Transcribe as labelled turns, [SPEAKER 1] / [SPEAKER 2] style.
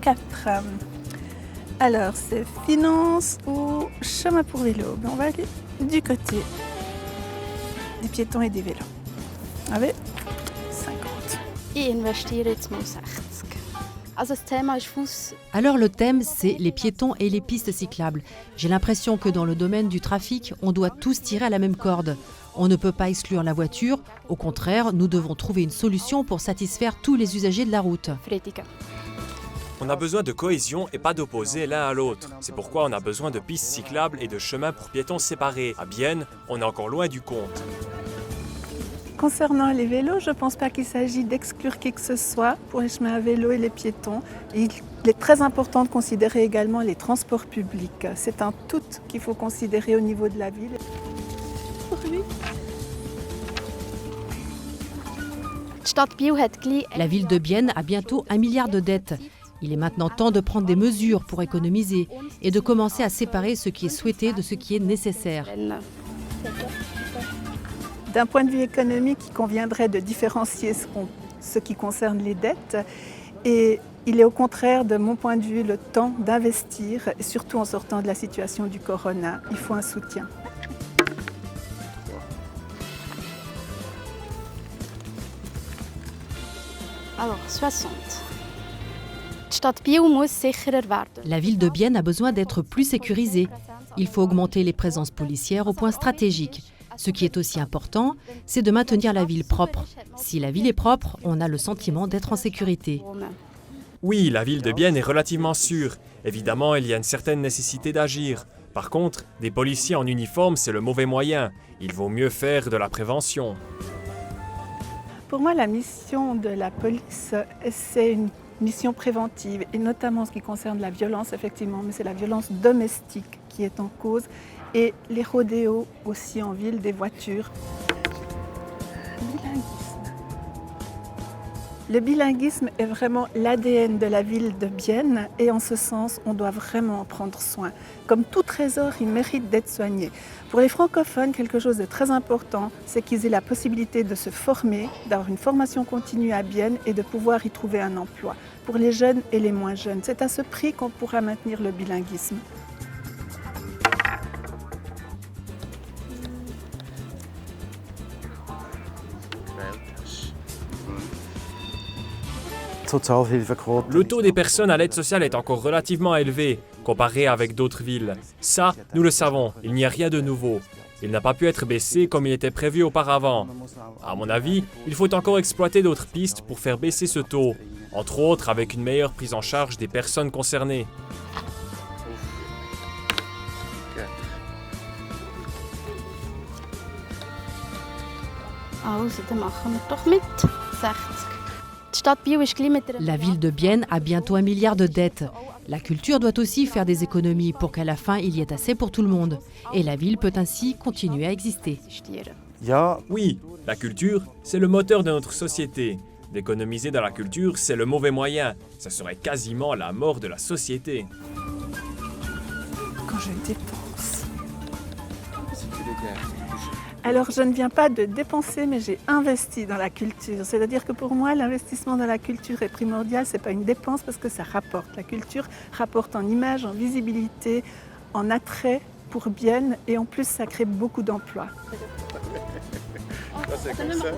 [SPEAKER 1] 4. Alors, c'est finance ou chemin pour vélo. On va aller du côté des piétons et des vélos. Avec 50.
[SPEAKER 2] Ich investiere jetzt mal 60. Also das Thema ist Fuß.
[SPEAKER 3] Alors le thème, c'est les piétons et les pistes cyclables. J'ai l'impression que dans le domaine du trafic, on doit tous tirer à la même corde. On ne peut pas exclure la voiture. Au contraire, nous devons trouver une solution pour satisfaire tous les usagers de la route.
[SPEAKER 2] Befriedigen.
[SPEAKER 4] On a besoin de cohésion et pas d'opposer l'un à l'autre. C'est pourquoi on a besoin de pistes cyclables et de chemins pour piétons séparés. À Bienne, on est encore loin du compte.
[SPEAKER 1] Concernant les vélos, je ne pense pas qu'il s'agit d'exclure qui que ce soit pour les chemins à vélo et les piétons. Il est très important de considérer également les transports publics. C'est un tout qu'il faut considérer au niveau de la ville.
[SPEAKER 2] Die Stadt Biel hat gleich
[SPEAKER 3] La ville de Bienne a bientôt 1 milliard de dettes. Il est maintenant temps de prendre des mesures pour économiser et de commencer à séparer ce qui est souhaité de ce qui est nécessaire.
[SPEAKER 1] D'un point de vue économique, il conviendrait de différencier ce qui concerne les dettes. Et il est au contraire, de mon point de vue, le temps d'investir, surtout en sortant de la situation du corona. Il faut un soutien.
[SPEAKER 2] Alors 60. Die Stadt Biel muss sicherer werden.
[SPEAKER 3] La ville de Bienne a besoin d'être plus sécurisée. Il faut augmenter les présences policières au point stratégique. Ce qui est aussi important, c'est de maintenir la ville propre. Si la ville est propre, on a le sentiment d'être en sécurité.
[SPEAKER 4] Oui, la ville de Bienne est relativement sûre. Évidemment, il y a une certaine nécessité d'agir. Par contre, des policiers en uniforme, c'est le mauvais moyen. Il vaut mieux faire de la prévention.
[SPEAKER 1] Pour moi, la mission de la police, c'est une mission préventive, et notamment en ce qui concerne la violence, effectivement, mais c'est la violence domestique qui est en cause, et les rodéos aussi en ville, des voitures. Le bilinguisme est vraiment l'ADN de la ville de Bienne, et en ce sens, on doit vraiment en prendre soin. Comme tout trésor, il mérite d'être soigné. Pour les francophones, quelque chose de très important, c'est qu'ils aient la possibilité de se former, d'avoir une formation continue à Bienne et de pouvoir y trouver un emploi. Pour les jeunes et les moins jeunes, c'est à ce prix qu'on pourra maintenir le bilinguisme.
[SPEAKER 4] Le taux des personnes à l'aide sociale est encore relativement élevé, comparé avec d'autres villes. Ça, nous le savons, il n'y a rien de nouveau. Il n'a pas pu être baissé comme il était prévu auparavant. À mon avis, il faut encore exploiter d'autres pistes pour faire baisser ce taux, entre autres avec une meilleure prise en charge des personnes concernées.
[SPEAKER 2] Also, dann machen wir doch mit 60. Die Stadt Biel ist gleich mit der...
[SPEAKER 3] La ville de Bienne a bientôt 1 milliard de dettes. La culture doit aussi faire des économies pour qu'à la fin, il y ait assez pour tout le monde. Et la ville peut ainsi continuer à exister.
[SPEAKER 4] Oui, la culture, c'est le moteur de notre société. D'économiser dans la culture, c'est le mauvais moyen. Ça serait quasiment la mort de la société.
[SPEAKER 1] Quand je dépense. Alors, je ne viens pas de dépenser, mais j'ai investi dans la culture. C'est-à-dire que pour moi, l'investissement dans la culture est primordial. Ce n'est pas une dépense parce que ça rapporte. La culture rapporte en image, en visibilité, en attrait pour Bienne. Et en plus, ça crée beaucoup d'emplois.
[SPEAKER 5] C'est comme ça.